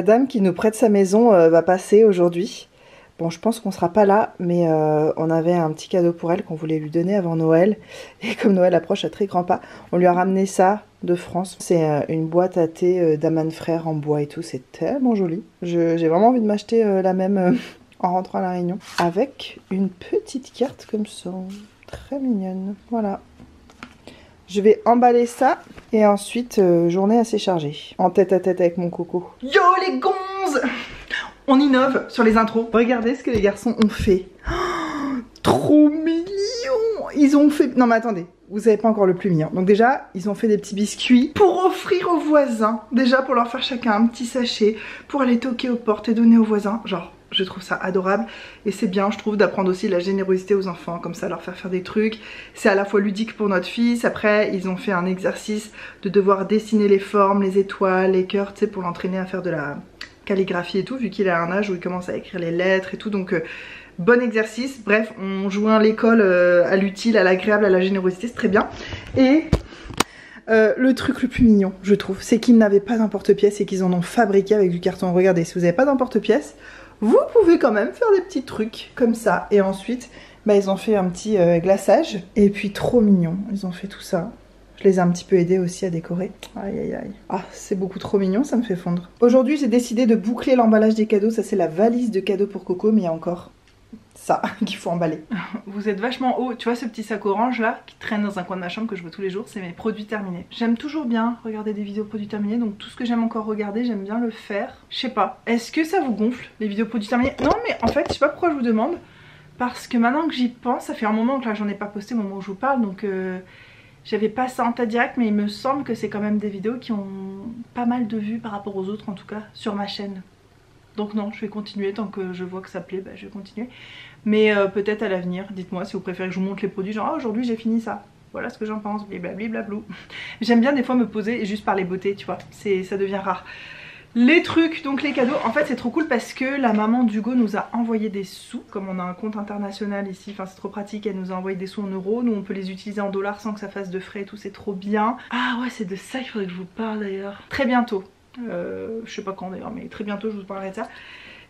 dame qui nous prête sa maison va passer aujourd'hui. Bon, je pense qu'on sera pas là, mais on avait un petit cadeau pour elle qu'on voulait lui donner avant Noël. Et comme Noël approche à très grands pas, on lui a ramené ça de France. C'est une boîte à thé d'Aman Frères en bois et tout, c'est tellement joli. J'ai vraiment envie de m'acheter la même en rentrant à La Réunion. Avec une petite carte comme ça, très mignonne, voilà. Je vais emballer ça et ensuite journée assez chargée. En tête à tête avec mon coco. Yo les gonzes! On innove sur les intros. Regardez ce que les garçons ont fait. Oh, trop mignon! Ils ont fait... Non mais attendez, vous savez pas encore le plus mignon. Donc déjà, ils ont fait des petits biscuits pour offrir aux voisins. Déjà pour leur faire chacun un petit sachet pour aller toquer aux portes et donner aux voisins. Genre, je trouve ça adorable. Et c'est bien, je trouve, d'apprendre aussi la générosité aux enfants. Comme ça, leur faire des trucs. C'est à la fois ludique pour notre fils. Après, ils ont fait un exercice de devoir dessiner les formes, les étoiles, les cœurs, tu sais, pour l'entraîner à faire de la calligraphie et tout, vu qu'il a un âge où il commence à écrire les lettres et tout, donc bon exercice. Bref, on joint l'école à l'utile, à l'agréable, à la générosité, c'est très bien. Et le truc le plus mignon, je trouve, c'est qu'ils n'avaient pas d'emporte-pièce et qu'ils en ont fabriqué avec du carton. Regardez, si vous n'avez pas d'emporte-pièce, vous pouvez quand même faire des petits trucs comme ça. Et ensuite, bah, ils ont fait un petit glaçage, et puis trop mignon, ils ont fait tout ça. Je les ai un petit peu aidés aussi à décorer. Aïe aïe aïe. Ah, c'est beaucoup trop mignon, ça me fait fondre. Aujourd'hui, j'ai décidé de boucler l'emballage des cadeaux. Ça, c'est la valise de cadeaux pour Coco, mais il y a encore ça qu'il faut emballer. Vous êtes vachement haut. Tu vois ce petit sac orange là qui traîne dans un coin de ma chambre que je vois tous les jours, c'est mes produits terminés. J'aime toujours bien regarder des vidéos produits terminés, donc tout ce que j'aime encore regarder, j'aime bien le faire. Je sais pas. Est-ce que ça vous gonfle les vidéos produits terminés? Non, mais en fait, je sais pas pourquoi je vous demande. Parce que maintenant que j'y pense, ça fait un moment que là j'en ai pas posté au moment où je vous parle, donc j'avais pas ça en tête direct, mais il me semble que c'est quand même des vidéos qui ont pas mal de vues par rapport aux autres, en tout cas sur ma chaîne. Donc non, je vais continuer, tant que je vois que ça plaît, bah, je vais continuer. Mais peut-être à l'avenir, dites-moi si vous préférez que je vous montre les produits, genre ah, aujourd'hui j'ai fini ça, voilà ce que j'en pense, blablabla. J'aime bien des fois me poser et juste parler beauté, tu vois, ça devient rare. Les trucs, donc les cadeaux, en fait c'est trop cool parce que la maman d'Hugo nous a envoyé des sous. Comme on a un compte international ici, enfin c'est trop pratique, elle nous a envoyé des sous en euros. Nous on peut les utiliser en dollars sans que ça fasse de frais et tout, c'est trop bien. Ah ouais, c'est de ça qu'il faudrait que je vous parle d'ailleurs. Très bientôt, je sais pas quand d'ailleurs, mais très bientôt je vous parlerai de ça.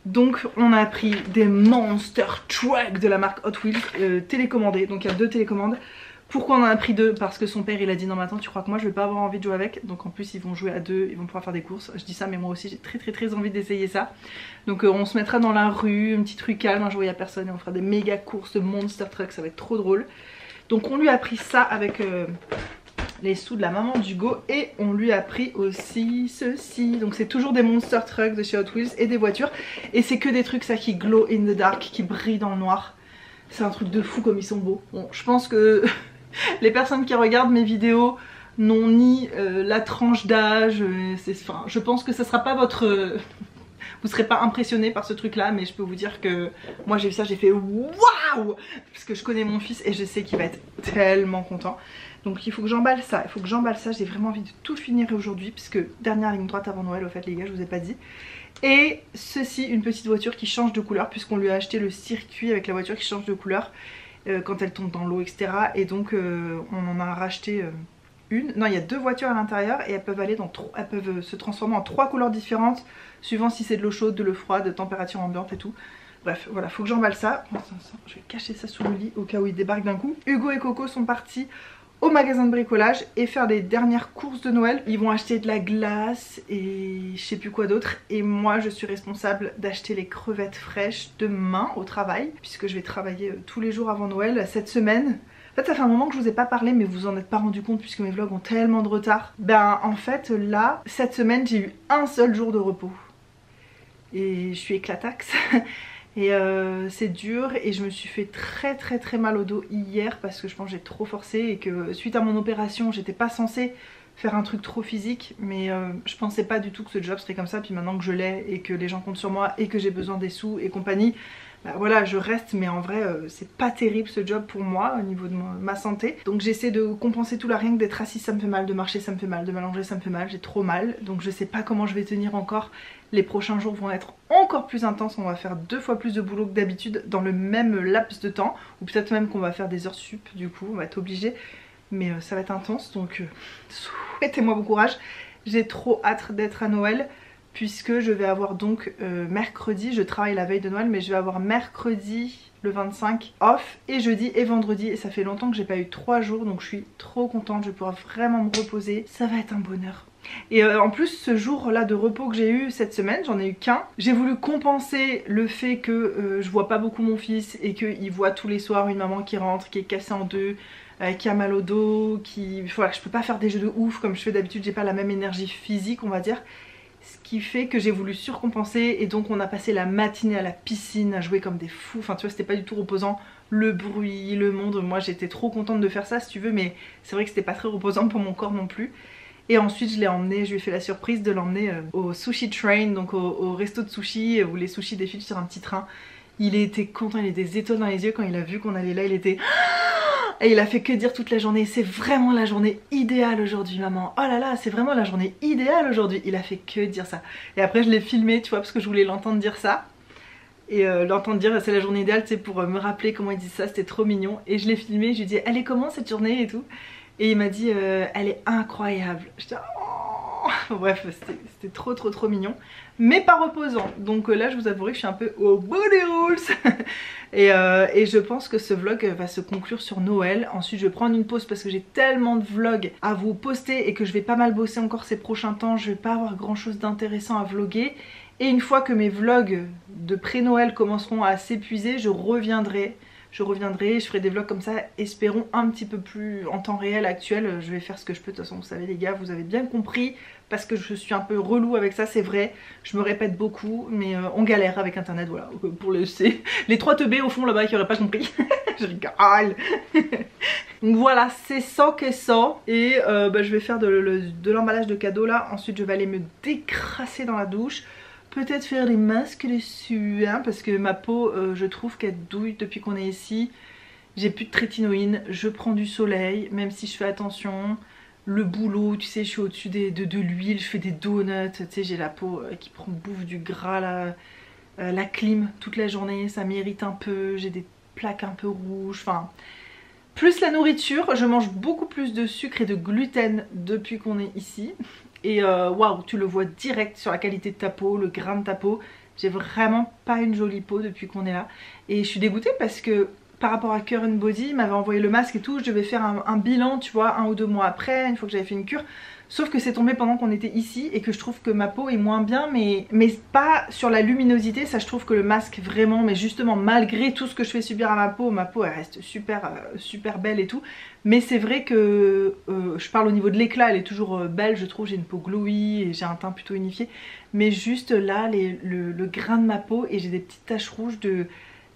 Donc on a pris des Monster Truck de la marque Hot Wheels télécommandés, donc il y a 2 télécommandes. Pourquoi on en a pris 2? Parce que son père il a dit non mais attends, tu crois que moi je vais pas avoir envie de jouer avec? Donc en plus ils vont jouer à 2, ils vont pouvoir faire des courses. Je dis ça mais moi aussi j'ai très envie d'essayer ça. Donc on se mettra dans la rue, un petit truc calme, un jour il y a personne et on fera des méga courses de Monster Truck, ça va être trop drôle. Donc on lui a pris ça avec les sous de la maman d'Hugo et on lui a pris aussi ceci. Donc c'est toujours des Monster Truck de chez Hot Wheels et des voitures. Et c'est que des trucs ça qui glow in the dark, qui brillent dans le noir. C'est un truc de fou comme ils sont beaux. Bon, je pense que les personnes qui regardent mes vidéos n'ont ni la tranche d'âge, enfin, je pense que ça sera pas votre... vous serez pas impressionné par ce truc là, mais je peux vous dire que moi j'ai vu ça, j'ai fait waouh, parce que je connais mon fils et je sais qu'il va être tellement content. Donc il faut que j'emballe ça, j'ai vraiment envie de tout finir aujourd'hui, puisque dernière ligne droite avant Noël au fait les gars, je vous ai pas dit. Et ceci, une petite voiture qui change de couleur, puisqu'on lui a acheté le circuit avec la voiture qui change de couleur quand elle tombe dans l'eau, etc. Et donc on en a racheté une. Non, il y a 2 voitures à l'intérieur et elles peuvent se transformer en 3 couleurs différentes, suivant si c'est de l'eau chaude, de l'eau froide, de température ambiante et tout. Bref, voilà, faut que j'emballe ça. Je vais cacher ça sous le lit au cas où il débarque d'un coup. Hugo et Coco sont partis au magasin de bricolage et faire des dernières courses de Noël. Ils vont acheter de la glace et je sais plus quoi d'autre. Et moi je suis responsable d'acheter les crevettes fraîches demain au travail, puisque je vais travailler tous les jours avant Noël cette semaine. En fait ça fait un moment que je vous ai pas parlé, mais vous vous en êtes pas rendu compte puisque mes vlogs ont tellement de retard. Ben en fait là, cette semaine j'ai eu un seul jour de repos. Et je suis éclataxe. Et c'est dur et je me suis fait très mal au dos hier parce que je pense que j'ai trop forcé et que suite à mon opération j'étais pas censée faire un truc trop physique, mais je pensais pas du tout que ce job serait comme ça. Puis maintenant que je l'ai et que les gens comptent sur moi et que j'ai besoin des sous et compagnie, bah voilà, je reste, mais en vrai c'est pas terrible ce job pour moi au niveau de ma santé. Donc j'essaie de compenser tout là, rien que d'être assise ça me fait mal, de marcher ça me fait mal, de m'allonger ça me fait mal, j'ai trop mal. Donc je sais pas comment je vais tenir encore. Les prochains jours vont être encore plus intenses, on va faire 2 fois plus de boulot que d'habitude dans le même laps de temps. Ou peut-être même qu'on va faire des heures sup du coup, on va être obligé. Mais ça va être intense, donc souhaitez-moi bon courage. J'ai trop hâte d'être à Noël. puisque je vais avoir donc mercredi, je travaille la veille de Noël, mais je vais avoir mercredi le 25 off et jeudi et vendredi, et ça fait longtemps que j'ai pas eu 3 jours, donc je suis trop contente, je vais pouvoir vraiment me reposer, ça va être un bonheur. Et en plus ce jour là de repos que j'ai eu cette semaine, j'en ai eu qu'un. J'ai voulu compenser le fait que je vois pas beaucoup mon fils et qu'il voit tous les soirs une maman qui rentre, qui est cassée en deux, qui a mal au dos, voilà, je peux pas faire des jeux de ouf comme je fais d'habitude, j'ai pas la même énergie physique on va dire. Ce qui fait que j'ai voulu surcompenser et donc on a passé la matinée à la piscine à jouer comme des fous. Enfin tu vois, c'était pas du tout reposant, le bruit, le monde, moi j'étais trop contente de faire ça si tu veux, mais c'est vrai que c'était pas très reposant pour mon corps non plus. Et ensuite je l'ai emmené, je lui ai fait la surprise de l'emmener au sushi train, donc au resto de sushi où les sushis défilent sur un petit train. Il était content, il a des étoiles dans les yeux quand il a vu qu'on allait là, il était... Et il a fait que dire toute la journée, c'est vraiment la journée idéale aujourd'hui maman, oh là là c'est vraiment la journée idéale aujourd'hui, il a fait que dire ça. Et après je l'ai filmé tu vois parce que je voulais l'entendre dire ça. Et l'entendre dire c'est la journée idéale, c'est pour me rappeler comment il dit ça, c'était trop mignon. Et je l'ai filmé, je lui ai dit elle est comment cette journée et tout. Et il m'a dit elle est incroyable. J'étais oh bref c'était trop mignon. Mais pas reposant. Donc là je vous avouerai que je suis un peu au bout des rules. et je pense que ce vlog va se conclure sur Noël. Ensuite je vais prendre une pause parce que j'ai tellement de vlogs à vous poster et que je vais pas mal bosser encore ces prochains temps. Je vais pas avoir grand chose d'intéressant à vlogger. Et une fois que mes vlogs de pré-Noël commenceront à s'épuiser, je reviendrai, je ferai des vlogs comme ça, espérons un petit peu plus en temps réel actuel. Je vais faire ce que je peux, de toute façon vous savez les gars, vous avez bien compris, parce que je suis un peu relou avec ça, c'est vrai, je me répète beaucoup, mais on galère avec internet, voilà, pour les 3 teubés au fond là-bas qui auraient pas compris, je rigole. Donc voilà, c'est ça que ça, et je vais faire de l'emballage de cadeaux là, ensuite je vais aller me décrasser dans la douche. Peut-être faire des masques dessus, hein, parce que ma peau, je trouve qu'elle douille depuis qu'on est ici. J'ai plus de trétinoïne, je prends du soleil, même si je fais attention. Le boulot, tu sais, je suis au-dessus de l'huile, je fais des donuts, tu sais, j'ai la peau qui bouffe du gras, là, la clim toute la journée, ça m'irrite un peu, j'ai des plaques un peu rouges, enfin... Plus la nourriture, je mange beaucoup plus de sucre et de gluten depuis qu'on est ici. Et waouh, tu le vois direct sur la qualité de ta peau, le grain de ta peau. J'ai vraiment pas une jolie peau depuis qu'on est là. Et je suis dégoûtée parce que par rapport à Current Body, il m'avait envoyé le masque et tout. Je devais faire un bilan, tu vois, 1 ou 2 mois après, une fois que j'avais fait une cure. Sauf que c'est tombé pendant qu'on était ici et que je trouve que ma peau est moins bien, mais pas sur la luminosité. Ça, je trouve que le masque vraiment, mais justement malgré tout ce que je fais subir à ma peau elle reste super belle et tout. Mais c'est vrai que je parle au niveau de l'éclat, elle est toujours belle, je trouve. J'ai une peau glowy et j'ai un teint plutôt unifié. Mais juste là, le grain de ma peau, et j'ai des petites taches rouges de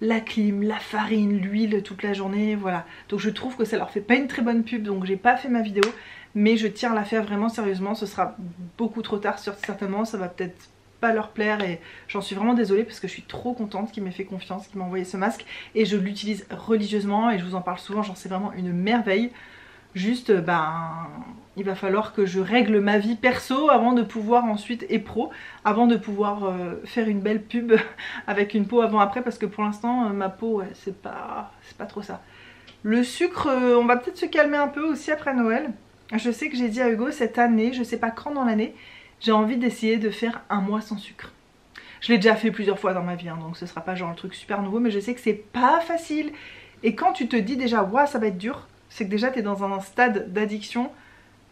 la clim, la farine, l'huile toute la journée, voilà. Donc je trouve que ça leur fait pas une très bonne pub, donc j'ai pas fait ma vidéo. Mais je tiens à la faire vraiment sérieusement, ce sera beaucoup trop tard certainement, ça va peut-être pas leur plaire et j'en suis vraiment désolée parce que je suis trop contente qu'il m'ait fait confiance, qu'il m'a envoyé ce masque et je l'utilise religieusement et je vous en parle souvent, j'en sais vraiment une merveille. Juste il va falloir que je règle ma vie perso avant de pouvoir ensuite, et pro, avant de pouvoir faire une belle pub avec une peau avant après, parce que pour l'instant ma peau ouais, c'est pas trop ça. Le sucre, on va peut-être se calmer un peu aussi après Noël. Je sais que j'ai dit à Hugo cette année, je sais pas quand dans l'année, j'ai envie d'essayer de faire 1 mois sans sucre. Je l'ai déjà fait plusieurs fois dans ma vie, hein, donc ce sera pas genre le truc super nouveau, mais je sais que c'est pas facile. Et quand tu te dis déjà, waouh, ça va être dur, c'est que déjà t'es dans un stade d'addiction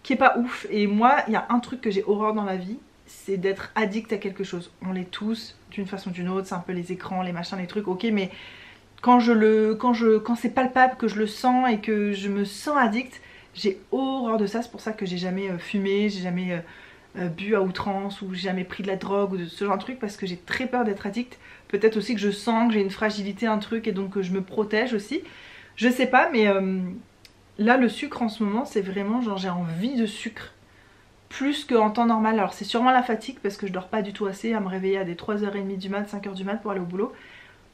qui est pas ouf. Et moi, il y a un truc que j'ai horreur dans la vie, c'est d'être addict à quelque chose. On l'est tous, d'une façon ou d'une autre, c'est un peu les écrans, les machins, les trucs, ok, mais quand c'est palpable, que je le sens et que je me sens addict, j'ai horreur de ça. C'est pour ça que j'ai jamais fumé, j'ai jamais bu à outrance ou j'ai jamais pris de la drogue ou de ce genre de truc, parce que j'ai très peur d'être addict. Peut-être aussi que je sens que j'ai une fragilité, un truc, et donc que je me protège aussi. Je sais pas, mais là le sucre en ce moment c'est vraiment genre j'ai envie de sucre. Plus qu'en temps normal. Alors c'est sûrement la fatigue parce que je dors pas du tout assez, à me réveiller à des 3h30 du mat, 5h du mat pour aller au boulot.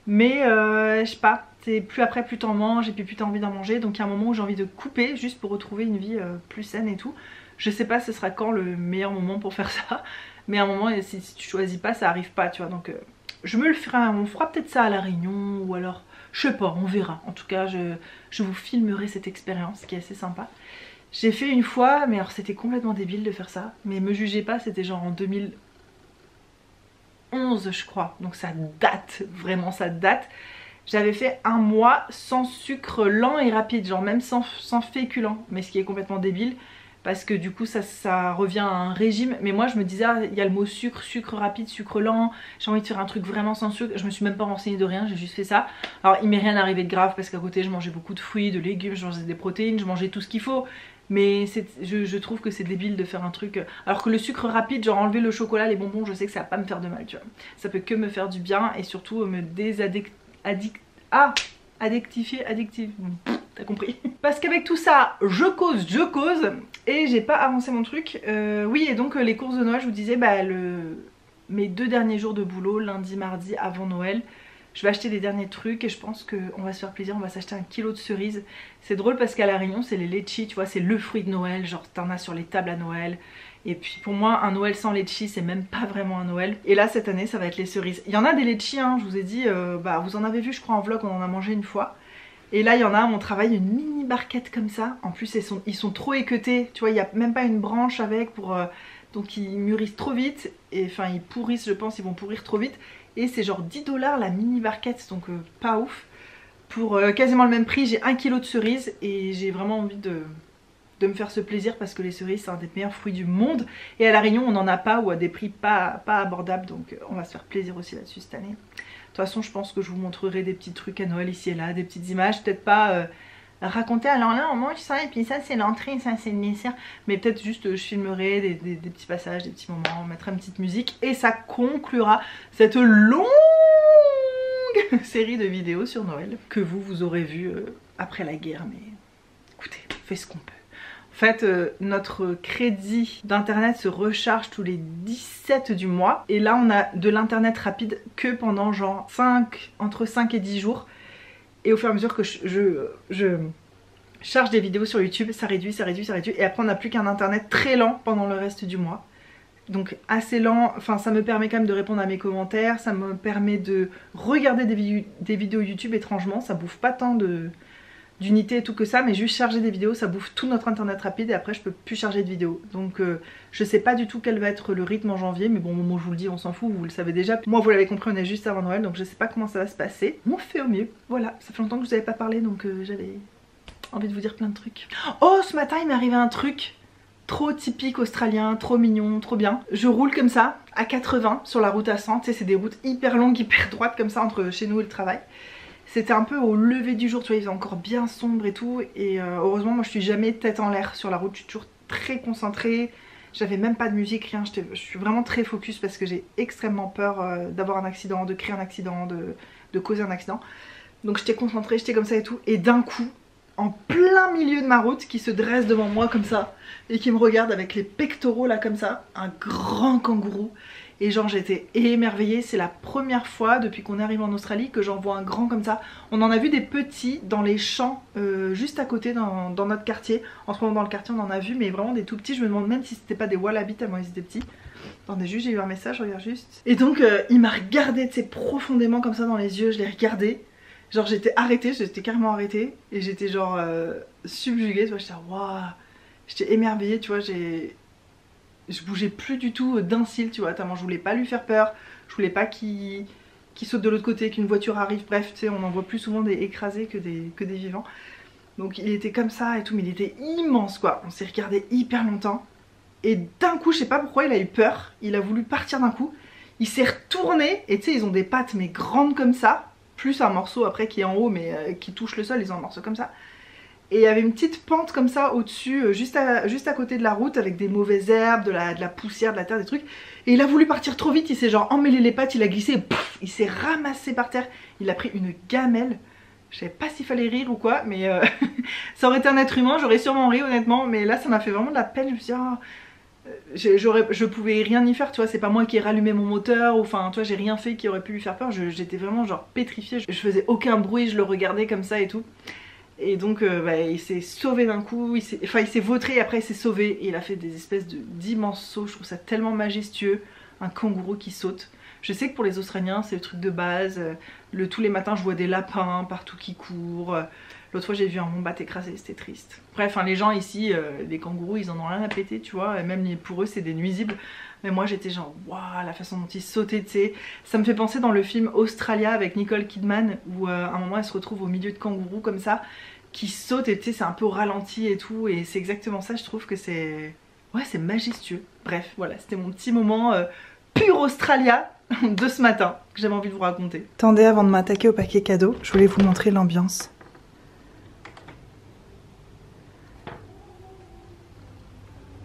Mais je sais pas, c'est plus après plus t'en manges et puis plus t'as envie d'en manger. Donc il y a un moment où j'ai envie de couper juste pour retrouver une vie plus saine et tout. Je sais pas ce sera quand le meilleur moment pour faire ça, mais à un moment si tu choisis pas ça arrive pas, tu vois. Donc je me le ferai, on fera peut-être ça à La Réunion ou alors je sais pas, on verra. En tout cas je vous filmerai cette expérience qui est assez sympa. J'ai fait une fois, mais alors c'était complètement débile de faire ça, mais me jugez pas, c'était genre en 2011 je crois, donc ça date, vraiment ça date. J'avais fait un mois sans sucre lent et rapide, genre même sans féculent, mais ce qui est complètement débile parce que du coup ça revient à un régime. Mais moi je me disais, il y a le mot sucre, sucre rapide, sucre lent, j'ai envie de faire un truc vraiment sans sucre. Je me suis même pas renseignée de rien, j'ai juste fait ça. Alors il m'est rien arrivé de grave parce qu'à côté je mangeais beaucoup de fruits, de légumes, je mangeais des protéines, je mangeais tout ce qu'il faut. Mais je trouve que c'est débile de faire un truc. Alors que le sucre rapide, genre enlever le chocolat, les bonbons, je sais que ça va pas me faire de mal, tu vois. Ça peut que me faire du bien et surtout me addictif. T'as compris. Parce qu'avec tout ça, je cause et j'ai pas avancé mon truc. Oui, et donc les courses de Noël, je vous disais, bah mes 2 derniers jours de boulot, lundi, mardi, avant Noël, je vais acheter les derniers trucs et je pense qu'on va se faire plaisir, on va s'acheter 1 kilo de cerises. C'est drôle parce qu'à La Réunion, c'est les litchis, tu vois, c'est le fruit de Noël, genre t'en as sur les tables à Noël. Et puis pour moi, un Noël sans litchi, c'est même pas vraiment un Noël. Et là, cette année, ça va être les cerises. Il y en a des litchis, hein, je vous ai dit, bah vous en avez vu, je crois, en vlog, on en a mangé une fois. Et là, il y en a à mon travail, une mini barquette comme ça. En plus, ils sont trop équeutés, tu vois, il n'y a même pas une branche avec pour... donc ils mûrissent trop vite, et enfin ils pourrissent, je pense, ils vont pourrir trop vite. Et c'est genre 10 $ la mini barquette, donc pas ouf. Pour quasiment le même prix, j'ai 1 kilo de cerises et j'ai vraiment envie de me faire ce plaisir parce que les cerises c'est un des meilleurs fruits du monde. Et à La Réunion on n'en a pas ou à des prix pas abordables, donc on va se faire plaisir aussi là-dessus cette année. De toute façon je pense que je vous montrerai des petits trucs à Noël ici et là, des petites images, peut-être pas... raconter alors là on mange ça et puis ça c'est l'entrée, ça c'est le dessert, mais peut-être juste je filmerai des petits passages, des petits moments, mettre une petite musique et ça conclura cette longue série de vidéos sur Noël que vous aurez vu après la guerre. Mais écoutez, on fait ce qu'on peut. En fait notre crédit d'internet se recharge tous les 17 du mois et là on a de l'internet rapide que pendant genre entre 5 et 10 jours. Et au fur et à mesure que je charge des vidéos sur YouTube, ça réduit. Et après on n'a plus qu'un internet très lent pendant le reste du mois. Donc assez lent, enfin ça me permet quand même de répondre à mes commentaires, ça me permet de regarder des vidéos YouTube étrangement. Ça bouffe pas tant d'unités et tout que ça, mais juste charger des vidéos, ça bouffe tout notre internet rapide et après je peux plus charger de vidéos. Donc je sais pas du tout quel va être le rythme en janvier, mais bon, moi je vous le dis, on s'en fout, vous le savez déjà. Moi vous l'avez compris, on est juste avant Noël, donc je sais pas comment ça va se passer. On fait au mieux. Voilà, ça fait longtemps que je vous avais pas parlé, donc j'avais envie de vous dire plein de trucs. Oh, ce matin il m'est arrivé un truc trop typique australien, trop mignon, trop bien. Je roule comme ça, à 80 sur la route à 100, tu sais c'est des routes hyper longues, hyper droites comme ça entre chez nous et le travail. C'était un peu au lever du jour, tu vois, il faisait encore bien sombre et tout. Et heureusement, moi je suis jamais tête en l'air sur la route, je suis toujours très concentrée. J'avais même pas de musique, rien, je suis vraiment très focus parce que j'ai extrêmement peur d'avoir un accident, de créer un accident, de causer un accident. Donc j'étais concentrée, j'étais comme ça et tout. Et d'un coup, en plein milieu de ma route, qui se dresse devant moi comme ça et qui me regarde avec les pectoraux là comme ça, un grand kangourou. Et genre j'étais émerveillée, c'est la première fois depuis qu'on est arrivé en Australie que j'en vois un grand comme ça. On en a vu des petits dans les champs juste à côté dans notre quartier. En ce moment dans le quartier on en a vu, mais vraiment des tout petits. Je me demande même si c'était pas des wallabies tellement ils étaient petits. Attendez juste, j'ai eu un message, regarde juste. Et donc il m'a regardé, tu sais, profondément comme ça dans les yeux, je l'ai regardé. Genre j'étais arrêtée, j'étais carrément arrêtée. Et j'étais genre subjuguée, tu vois, j'étais waouh. J'étais émerveillée, tu vois, je bougeais plus du tout d'un cil, tu vois, tellement je voulais pas lui faire peur, je voulais pas qu'il saute de l'autre côté, qu'une voiture arrive, bref, tu sais, on en voit plus souvent des écrasés que des vivants. Donc il était comme ça et tout, mais il était immense quoi, on s'est regardé hyper longtemps. Et d'un coup, je sais pas pourquoi, il a eu peur, il a voulu partir d'un coup, il s'est retourné, et tu sais, ils ont des pattes mais grandes comme ça, plus un morceau après qui est en haut mais qui touche le sol, ils ont un morceau comme ça. Et il y avait une petite pente comme ça au-dessus, juste à côté de la route, avec des mauvaises herbes, de la poussière, de la terre, des trucs. Et il a voulu partir trop vite, il s'est genre emmêlé les pattes, il a glissé, et pouf, il s'est ramassé par terre. Il a pris une gamelle. Je savais pas s'il fallait rire ou quoi, mais ça aurait été un être humain, j'aurais sûrement ri honnêtement. Mais là ça m'a fait vraiment de la peine, je me suis dit, oh, je pouvais rien y faire, tu vois, c'est pas moi qui ai rallumé mon moteur, ou enfin, tu vois, j'ai rien fait qui aurait pu lui faire peur. J'étais vraiment genre pétrifiée, je faisais aucun bruit, je le regardais comme ça et tout. Et donc bah, il s'est sauvé d'un coup, il s'est vautré et après il s'est sauvé et il a fait des espèces d'immenses sauts. Je trouve ça tellement majestueux, un kangourou qui saute. Je sais que pour les Australiens c'est le truc de base, tous les matins je vois des lapins partout qui courent. L'autre fois j'ai vu un wombat écrasé, c'était triste. Bref, hein, les gens ici, les kangourous ils en ont rien à péter, tu vois, et même pour eux c'est des nuisibles. Mais moi j'étais genre waouh, la façon dont il sautait, tu sais. Ça me fait penser dans le film Australia avec Nicole Kidman où à un moment elle se retrouve au milieu de kangourous comme ça qui saute et tu sais c'est un peu au ralenti et tout, et c'est exactement ça. Je trouve que c'est... ouais, c'est majestueux. Bref, voilà, c'était mon petit moment pur Australia de ce matin que j'avais envie de vous raconter. Attendez, avant de m'attaquer au paquet cadeau, je voulais vous montrer l'ambiance.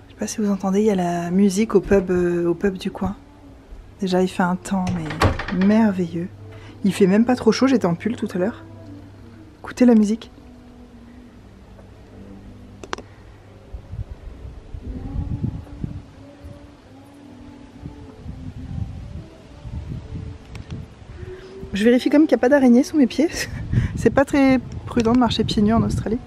Je sais pas si vous entendez, il y a la musique au pub du coin. Déjà il fait un temps mais merveilleux. Il fait même pas trop chaud, j'étais en pull tout à l'heure. Écoutez la musique. Je vérifie comme qu'il n'y a pas d'araignée sous mes pieds. C'est pas très prudent de marcher pieds nus en Australie.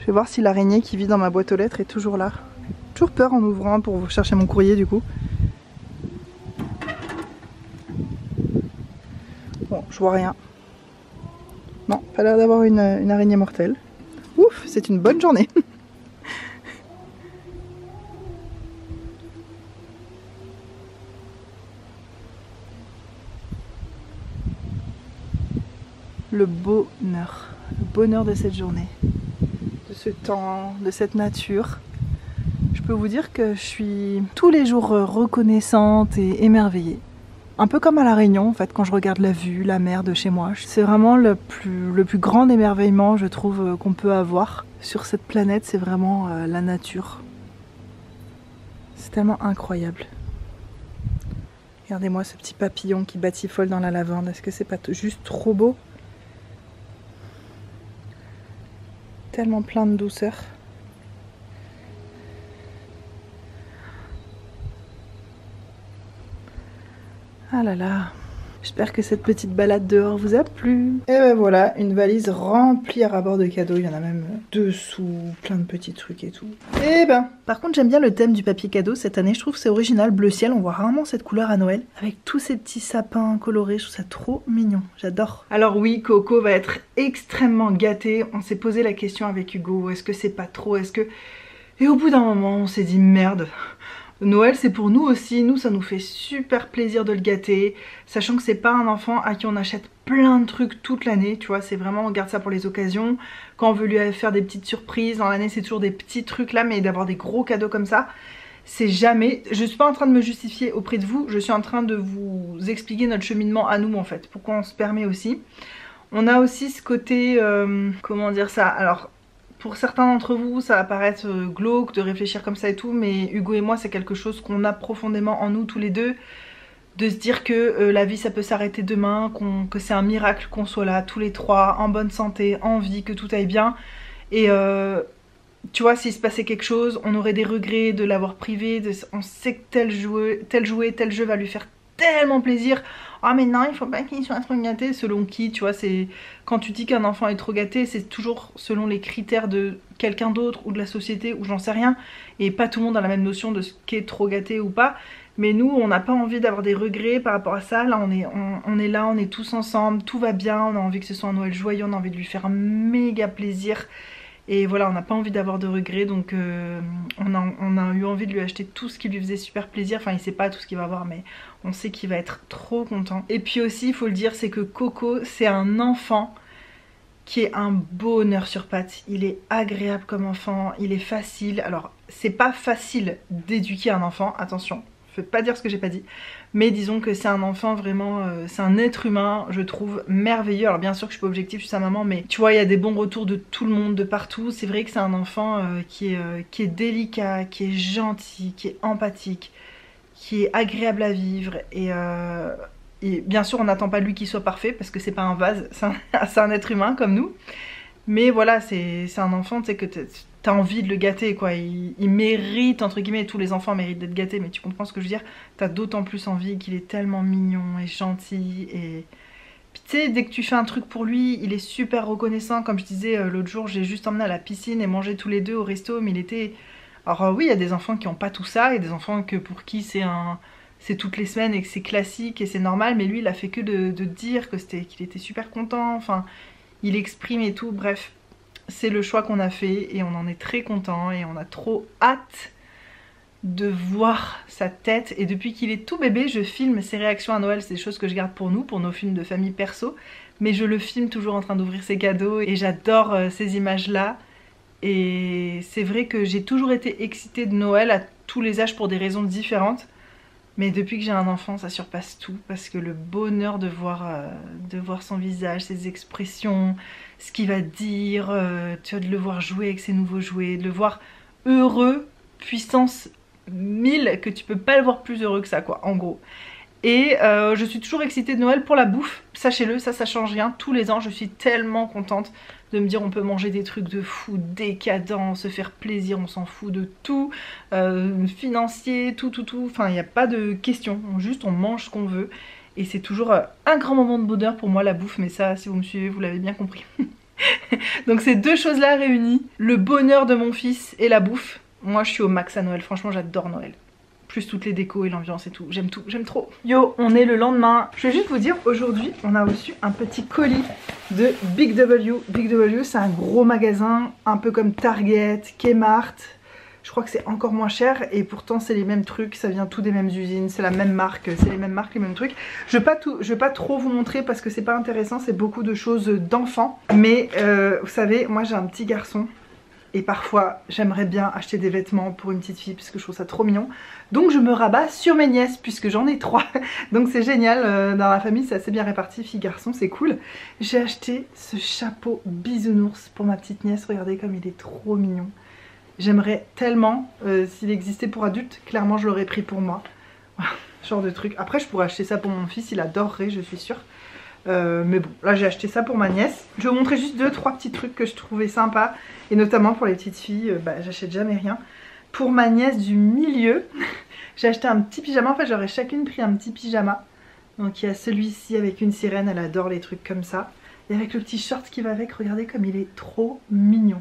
Je vais voir si l'araignée qui vit dans ma boîte aux lettres est toujours là. J'ai toujours peur en ouvrant pour chercher mon courrier du coup. Bon, je vois rien. Non, pas l'air d'avoir une araignée mortelle. Ouf, c'est une bonne journée. Le bonheur de cette journée, de ce temps, de cette nature. Je peux vous dire que je suis tous les jours reconnaissante et émerveillée. Un peu comme à La Réunion en fait, quand je regarde la vue, la mer de chez moi. C'est vraiment le plus grand émerveillement je trouve qu'on peut avoir sur cette planète, c'est vraiment la nature. C'est tellement incroyable. Regardez-moi ce petit papillon qui batifole dans la lavande, est-ce que c'est pas juste trop beau? Tellement plein de douceur. Ah là là. J'espère que cette petite balade dehors vous a plu. Et ben voilà, une valise remplie à ras-bord de cadeaux. Il y en a même dessous, plein de petits trucs et tout. Et ben, par contre j'aime bien le thème du papier cadeau cette année. Je trouve que c'est original, bleu ciel. On voit rarement cette couleur à Noël. Avec tous ces petits sapins colorés, je trouve ça trop mignon. J'adore. Alors oui, Coco va être extrêmement gâtée. On s'est posé la question avec Hugo. Est-ce que c'est pas trop? Est-ce que... Et au bout d'un moment, on s'est dit merde. Noël c'est pour nous aussi, nous ça nous fait super plaisir de le gâter, sachant que c'est pas un enfant à qui on achète plein de trucs toute l'année, tu vois, c'est vraiment on garde ça pour les occasions, quand on veut lui faire des petites surprises, dans l'année c'est toujours des petits trucs là, mais d'avoir des gros cadeaux comme ça, c'est jamais, je suis pas en train de me justifier auprès de vous, je suis en train de vous expliquer notre cheminement à nous en fait, pourquoi on se permet aussi. On a aussi ce côté, comment dire ça, alors... Pour certains d'entre vous, ça va paraître glauque de réfléchir comme ça et tout, mais Hugo et moi, c'est quelque chose qu'on a profondément en nous tous les deux. De se dire que la vie, ça peut s'arrêter demain, que c'est un miracle qu'on soit là tous les trois, en bonne santé, en vie, que tout aille bien. Et tu vois, s'il se passait quelque chose, on aurait des regrets de l'avoir privé, on sait que tel jeu va lui faire tellement plaisir. Ah mais non, il faut pas qu'il soit trop gâté, selon qui, tu vois, c'est... Quand tu dis qu'un enfant est trop gâté, c'est toujours selon les critères de quelqu'un d'autre ou de la société ou j'en sais rien. Et pas tout le monde a la même notion de ce qu'est trop gâté ou pas. Mais nous, on n'a pas envie d'avoir des regrets par rapport à ça. Là, on est là, on est tous ensemble, tout va bien, on a envie que ce soit un Noël joyeux, on a envie de lui faire un méga plaisir. Et voilà, on n'a pas envie d'avoir de regrets, donc on a eu envie de lui acheter tout ce qui lui faisait super plaisir. Enfin, il sait pas tout ce qu'il va avoir, mais on sait qu'il va être trop content. Et puis aussi, il faut le dire, c'est que Coco, c'est un enfant qui est un bonheur sur pattes. Il est agréable comme enfant, il est facile. Alors, c'est pas facile d'éduquer un enfant, attention. Je ne veux pas dire ce que j'ai pas dit, mais disons que c'est un enfant vraiment, c'est un être humain, je trouve merveilleux. Alors bien sûr que je suis pas objective, je suis sa maman, mais tu vois, il y a des bons retours de tout le monde, de partout. C'est vrai que c'est un enfant qui est délicat, qui est gentil, qui est empathique, qui est agréable à vivre. Et bien sûr, on n'attend pas de lui qu'il soit parfait, parce que c'est pas un vase, c'est un être humain comme nous. Mais voilà, c'est un enfant, tu sais, que t'as envie de le gâter, quoi. Il mérite, entre guillemets, tous les enfants méritent d'être gâtés, mais tu comprends ce que je veux dire. T'as d'autant plus envie qu'il est tellement mignon et gentil. Et puis tu sais, dès que tu fais un truc pour lui, il est super reconnaissant. Comme je disais l'autre jour, j'ai juste emmené à la piscine et mangé tous les deux au resto, mais il était... Alors oui, il y a des enfants qui n'ont pas tout ça, et des enfants pour qui c'est toutes les semaines et que c'est classique et c'est normal, mais lui, il a fait que de dire qu'il était super content, enfin... Il exprime et tout, bref, c'est le choix qu'on a fait et on en est très content et on a trop hâte de voir sa tête. Et depuis qu'il est tout bébé, je filme ses réactions à Noël. C'est des choses que je garde pour nous, pour nos films de famille perso. Mais je le filme toujours en train d'ouvrir ses cadeaux et j'adore ces images-là. Et c'est vrai que j'ai toujours été excitée de Noël à tous les âges pour des raisons différentes. Mais depuis que j'ai un enfant, ça surpasse tout. Parce que le bonheur de voir son visage, ses expressions, ce qu'il va dire, tu vois, de le voir jouer avec ses nouveaux jouets, de le voir heureux, puissance 1000, que tu peux pas le voir plus heureux que ça, quoi, en gros. Et je suis toujours excitée de Noël pour la bouffe, sachez-le, ça change rien. Tous les ans, je suis tellement contente de me dire on peut manger des trucs de fou, décadents, se faire plaisir, on s'en fout de tout, financier, tout. Enfin, il n'y a pas de question, juste on mange ce qu'on veut. Et c'est toujours un grand moment de bonheur pour moi, la bouffe, mais ça, si vous me suivez, vous l'avez bien compris. Donc ces deux choses-là réunies, le bonheur de mon fils et la bouffe, moi je suis au max à Noël, franchement j'adore Noël. Plus toutes les décos et l'ambiance et tout, j'aime tout, j'aime trop. Yo, on est le lendemain. Je vais juste vous dire, aujourd'hui on a reçu un petit colis de Big W. Big W c'est un gros magasin, un peu comme Target, Kmart. Je crois que c'est encore moins cher et pourtant c'est les mêmes trucs, ça vient tout des mêmes usines, c'est la même marque, c'est les mêmes marques, les mêmes trucs. Je vais pas trop vous montrer parce que c'est pas intéressant, c'est beaucoup de choses d'enfants. Mais vous savez, moi j'ai un petit garçon et parfois j'aimerais bien acheter des vêtements pour une petite fille parce que je trouve ça trop mignon. Donc je me rabats sur mes nièces puisque j'en ai 3. Donc c'est génial, dans la famille c'est assez bien réparti, fille-garçon, c'est cool. J'ai acheté ce chapeau bisounours pour ma petite nièce, regardez comme il est trop mignon. J'aimerais tellement, s'il existait pour adultes, clairement je l'aurais pris pour moi. Voilà, ce genre de truc. Après je pourrais acheter ça pour mon fils, il adorerait, je suis sûre. Mais bon, là j'ai acheté ça pour ma nièce. Je vais vous montrer juste 2-3 petits trucs que je trouvais sympas. Et notamment pour les petites filles, j'achète jamais rien. Pour ma nièce du milieu, j'ai acheté un petit pyjama. En fait j'aurais chacune pris un petit pyjama. Donc il y a celui-ci avec une sirène, elle adore les trucs comme ça. Et avec le petit short qui va avec, regardez comme il est trop mignon.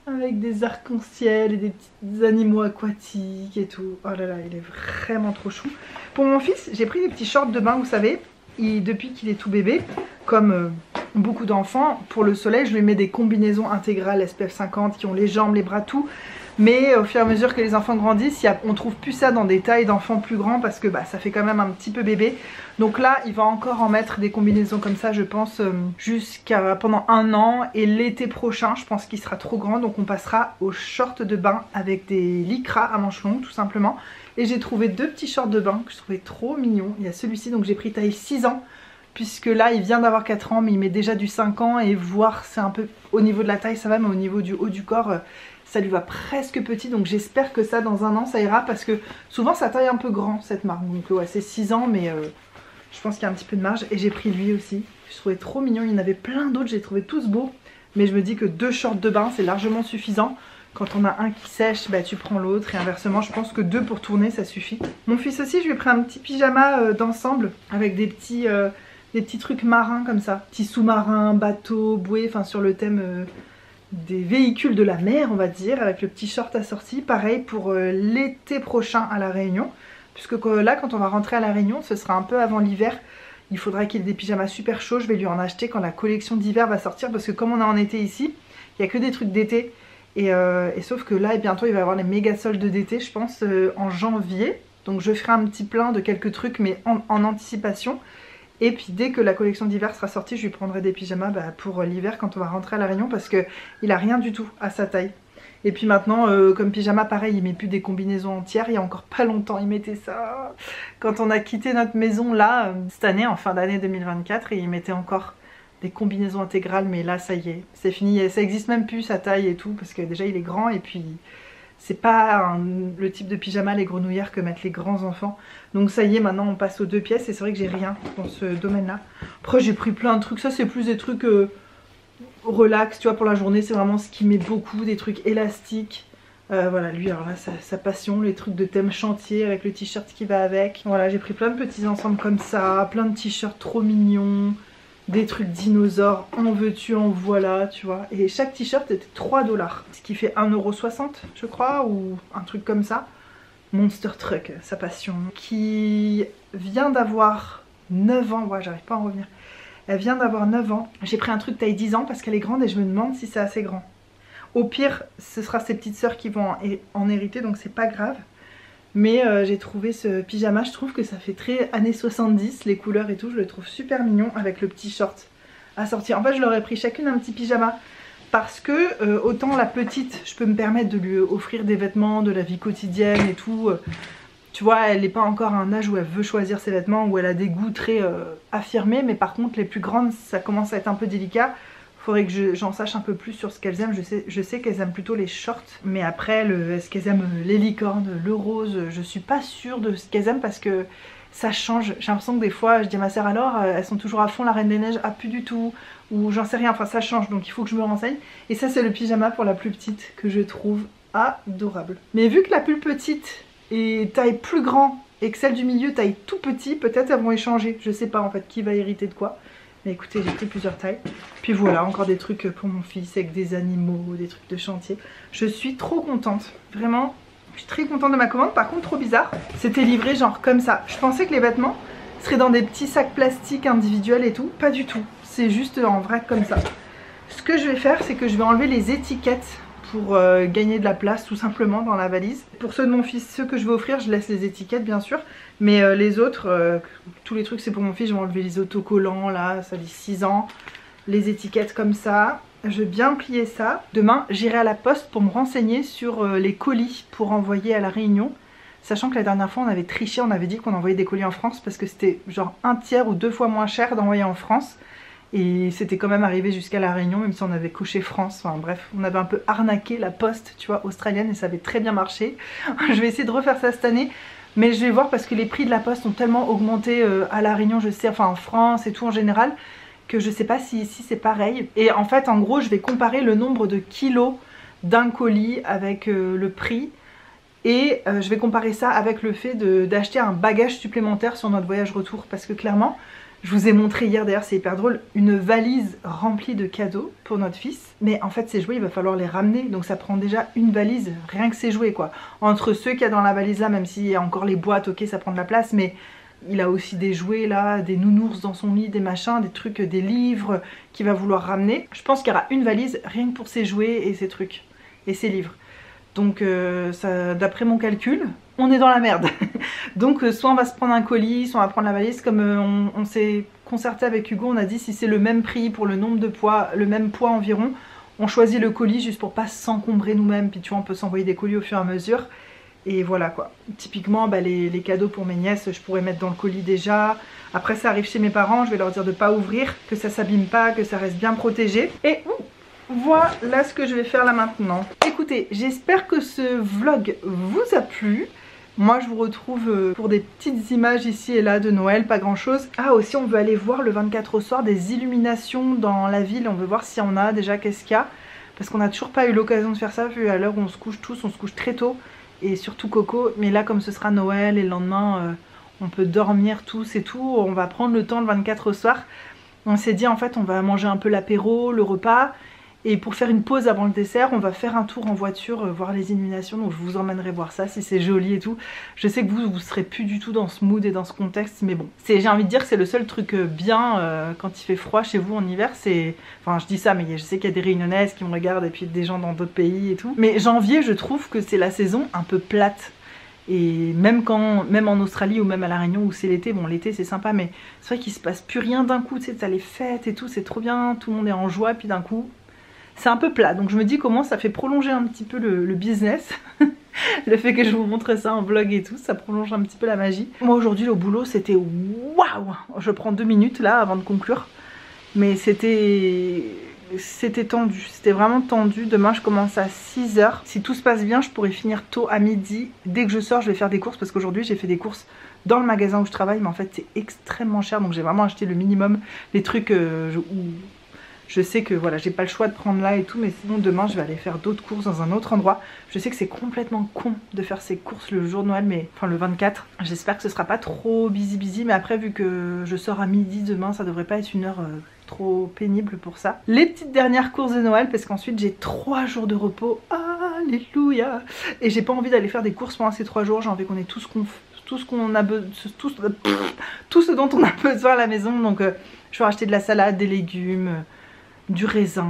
Avec des arcs-en-ciel et des petits animaux aquatiques et tout. Oh là là, il est vraiment trop chou. Pour mon fils, j'ai pris des petits shorts de bain, vous savez. Depuis qu'il est tout bébé, comme beaucoup d'enfants, pour le soleil, je lui mets des combinaisons intégrales SPF 50 qui ont les jambes, les bras, tout. Mais au fur et à mesure que les enfants grandissent, on trouve plus ça dans des tailles d'enfants plus grands parce que ça fait quand même un petit peu bébé. Donc là, il va encore en mettre des combinaisons comme ça, je pense, jusqu'à pendant 1 an. Et l'été prochain, je pense qu'il sera trop grand, donc on passera aux shorts de bain avec des lycras à manches longues, tout simplement. Et j'ai trouvé 2 petits shorts de bain que je trouvais trop mignons. Il y a celui-ci, donc j'ai pris taille 6 ans. Puisque là, il vient d'avoir 4 ans, mais il met déjà du 5 ans. Et voir, c'est un peu au niveau de la taille, ça va, mais au niveau du haut du corps... ça lui va presque petit, donc j'espère que ça dans 1 an ça ira parce que souvent ça taille un peu grand cette marque. Donc ouais, c'est 6 ans mais je pense qu'il y a un petit peu de marge. Et j'ai pris lui aussi, je trouvais trop mignon, il y en avait plein d'autres, j'ai trouvé tous beaux. Mais je me dis que 2 shorts de bain c'est largement suffisant. Quand on a un qui sèche, tu prends l'autre et inversement, je pense que 2 pour tourner ça suffit. Mon fils aussi, je lui ai pris un petit pyjama d'ensemble avec des petits trucs marins comme ça. Petits sous-marins, bateaux, bouées, enfin sur le thème... des véhicules de la mer on va dire, avec le petit short assorti. Pareil pour l'été prochain à La Réunion, puisque là quand on va rentrer à La Réunion, ce sera un peu avant l'hiver. Il faudra qu'il ait des pyjamas super chauds, je vais lui en acheter quand la collection d'hiver va sortir, parce que comme on est en été ici, il n'y a que des trucs d'été. Et sauf que là bientôt il va y avoir les méga soldes d'été, je pense en janvier. Donc je ferai un petit plein de quelques trucs mais en anticipation. Et puis dès que la collection d'hiver sera sortie, je lui prendrai des pyjamas pour l'hiver quand on va rentrer à La Réunion, parce qu'il a rien du tout à sa taille. Et puis maintenant, comme pyjama, pareil, il met plus des combinaisons entières. Il y a encore pas longtemps, il mettait ça quand on a quitté notre maison là, cette année, en fin d'année 2024, et il mettait encore des combinaisons intégrales. Mais là, ça y est, c'est fini. Ça existe même plus sa taille et tout, parce que déjà il est grand et puis... c'est pas le type de pyjama, les grenouillères que mettent les grands enfants. Donc ça y est, maintenant on passe aux 2 pièces et c'est vrai que j'ai rien dans ce domaine-là. Après j'ai pris plein de trucs, ça c'est plus des trucs relax, tu vois, pour la journée. C'est vraiment ce qui met beaucoup, des trucs élastiques. Voilà, lui alors là, sa passion, les trucs de thème chantier avec le t-shirt qui va avec. Voilà, j'ai pris plein de petits ensembles comme ça, plein de t-shirts trop mignons. Des trucs dinosaures, en veux-tu, en voilà, tu vois. Et chaque t-shirt était 3 $, ce qui fait 1,60 € je crois, ou un truc comme ça. Monster Truck, sa passion, qui vient d'avoir 9 ans, ouais j'arrive pas à en revenir. Elle vient d'avoir 9 ans, j'ai pris un truc taille 10 ans parce qu'elle est grande et je me demande si c'est assez grand. Au pire, ce sera ses petites sœurs qui vont en hériter, donc c'est pas grave. Mais j'ai trouvé ce pyjama, je trouve que ça fait très années 70, les couleurs et tout, je le trouve super mignon avec le petit short à sortir. En fait je leur ai pris chacune un petit pyjama parce que autant la petite je peux me permettre de lui offrir des vêtements de la vie quotidienne et tout. Tu vois, elle n'est pas encore à un âge où elle veut choisir ses vêtements, où elle a des goûts très affirmés, mais par contre les plus grandes ça commence à être un peu délicat. Faudrait que j'en sache un peu plus sur ce qu'elles aiment. Je sais qu'elles aiment plutôt les shorts, mais après est-ce qu'elles aiment les licornes, le rose, je suis pas sûre de ce qu'elles aiment parce que ça change. J'ai l'impression que des fois je dis à ma soeur alors elles sont toujours à fond la Reine des Neiges, ah plus du tout, ou j'en sais rien, enfin ça change, donc il faut que je me renseigne. Et ça c'est le pyjama pour la plus petite que je trouve adorable. Mais vu que la plus petite est taille plus grand et que celle du milieu taille tout petit, peut-être elles vont échanger, je sais pas en fait qui va hériter de quoi. Mais écoutez, j'ai pris plusieurs tailles. Puis voilà, encore des trucs pour mon fils avec des animaux, des trucs de chantier. Je suis trop contente, vraiment. Je suis très contente de ma commande. Par contre, trop bizarre, c'était livré genre comme ça. Je pensais que les vêtements seraient dans des petits sacs plastiques individuels et tout. Pas du tout, c'est juste en vrac comme ça. Ce que je vais faire, c'est que je vais enlever les étiquettes pour gagner de la place tout simplement dans la valise. Pour ceux de mon fils, ceux que je vais offrir, je laisse les étiquettes bien sûr. Mais les autres, tous les trucs c'est pour mon fils, je vais enlever les autocollants là, ça dit 6 ans. Les étiquettes comme ça. Je vais bien plier ça. Demain, j'irai à la poste pour me renseigner sur les colis pour envoyer à La Réunion. Sachant que la dernière fois on avait triché, on avait dit qu'on envoyait des colis en France parce que c'était genre 1/3 ou 2 fois moins cher d'envoyer en France. Et c'était quand même arrivé jusqu'à La Réunion, même si on avait coché France. Enfin bref, on avait un peu arnaqué la poste, tu vois, australienne, et ça avait très bien marché. Je vais essayer de refaire ça cette année, mais je vais voir parce que les prix de la poste ont tellement augmenté à La Réunion, je sais, enfin en France et tout en général, que je sais pas si ici c'est pareil. Et en fait, en gros, je vais comparer le nombre de kilos d'un colis avec le prix. Et je vais comparer ça avec le fait d'acheter un bagage supplémentaire sur notre voyage retour. Parce que clairement, je vous ai montré hier, d'ailleurs c'est hyper drôle, une valise remplie de cadeaux pour notre fils. Mais en fait ces jouets il va falloir les ramener, donc ça prend déjà une valise, rien que ces jouets quoi. Entre ceux qu'il y a dans la valise là, même s'il y a encore les boîtes, ok ça prend de la place, mais il a aussi des jouets là, des nounours dans son lit, des machins, des trucs, des livres qu'il va vouloir ramener. Je pense qu'il y aura une valise rien que pour ses jouets et ses trucs, et ses livres. Donc d'après mon calcul, on est dans la merde. Donc soit on va se prendre un colis, soit on va prendre la valise. Comme on s'est concerté avec Hugo, on a dit si c'est le même prix pour le nombre de poids, le même poids environ, on choisit le colis juste pour pas s'encombrer nous-mêmes. Puis tu vois on peut s'envoyer des colis au fur et à mesure. Et voilà quoi. Typiquement les cadeaux pour mes nièces, je pourrais mettre dans le colis déjà. Après ça arrive chez mes parents, je vais leur dire de pas ouvrir, que ça s'abîme pas, que ça reste bien protégé. Et voilà ce que je vais faire là maintenant. Écoutez, j'espère que ce vlog vous a plu. Moi je vous retrouve pour des petites images ici et là de Noël, pas grand chose. Ah aussi on veut aller voir le 24 au soir des illuminations dans la ville. On veut voir si on a déjà, qu'est-ce qu'il y a. Parce qu'on n'a toujours pas eu l'occasion de faire ça, vu à l'heure où on se couche tous, on se couche très tôt. Et surtout Coco, mais là comme ce sera Noël et le lendemain on peut dormir tous et tout. On va prendre le temps le 24 au soir. On s'est dit en fait on va manger un peu l'apéro, le repas. Et pour faire une pause avant le dessert, on va faire un tour en voiture, voir les illuminations. Donc je vous emmènerai voir ça si c'est joli et tout. Je sais que vous serez plus du tout dans ce mood et dans ce contexte, mais bon. J'ai envie de dire que c'est le seul truc bien quand il fait froid chez vous en hiver. Enfin je dis ça, mais je sais qu'il y a des Réunionnaises qui me regardent et puis des gens dans d'autres pays et tout. Mais janvier, je trouve que c'est la saison un peu plate. Et même en Australie ou même à La Réunion où c'est l'été, bon l'été c'est sympa, mais c'est vrai qu'il se passe plus rien d'un coup. Tu sais, t'as les fêtes et tout, c'est trop bien, tout le monde est en joie, puis d'un coup... c'est un peu plat, donc je me dis comment ça fait prolonger un petit peu le business. Le fait que je vous montre ça en vlog et tout, ça prolonge un petit peu la magie. Moi aujourd'hui au boulot c'était waouh. Je prends 2 minutes là avant de conclure. Mais c'était tendu, c'était vraiment tendu. Demain je commence à 6 h. Si tout se passe bien je pourrais finir tôt à midi. Dès que je sors je vais faire des courses parce qu'aujourd'hui j'ai fait des courses dans le magasin où je travaille. Mais en fait c'est extrêmement cher, donc j'ai vraiment acheté le minimum. Les trucs je sais que voilà, j'ai pas le choix de prendre là et tout, mais sinon demain je vais aller faire d'autres courses dans un autre endroit. Je sais que c'est complètement con de faire ces courses le jour de Noël, mais enfin le 24. J'espère que ce sera pas trop busy, mais après vu que je sors à midi demain, ça devrait pas être une heure trop pénible pour ça. Les petites dernières courses de Noël, parce qu'ensuite j'ai 3 jours de repos. Alléluia. Et j'ai pas envie d'aller faire des courses pendant ces 3 jours, j'ai envie qu'on ait tout ce dont on a besoin à la maison. Donc je vais acheter de la salade, des légumes, du raisin,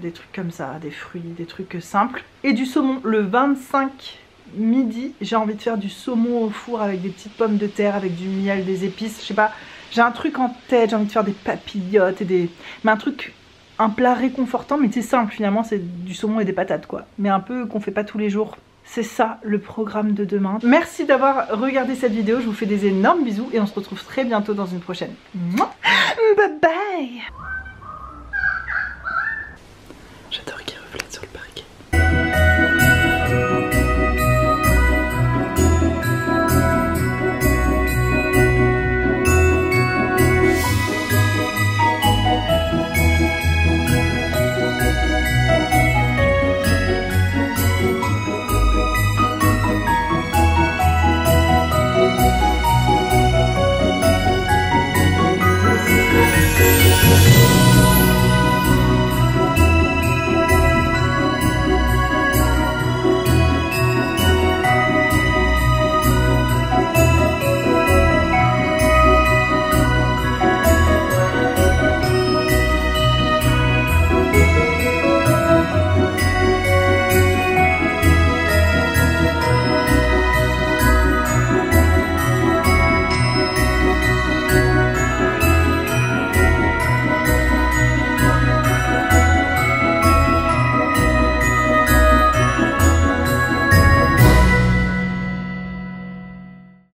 des trucs comme ça, des fruits, des trucs simples. Et du saumon le 25 midi, j'ai envie de faire du saumon au four avec des petites pommes de terre, avec du miel, des épices, je sais pas. J'ai un truc en tête, j'ai envie de faire des papillotes et des... Mais un plat réconfortant, mais c'est simple finalement, c'est du saumon et des patates quoi. Mais un peu qu'on fait pas tous les jours. C'est ça le programme de demain. Merci d'avoir regardé cette vidéo, je vous fais des énormes bisous et on se retrouve très bientôt dans une prochaine. Bye bye.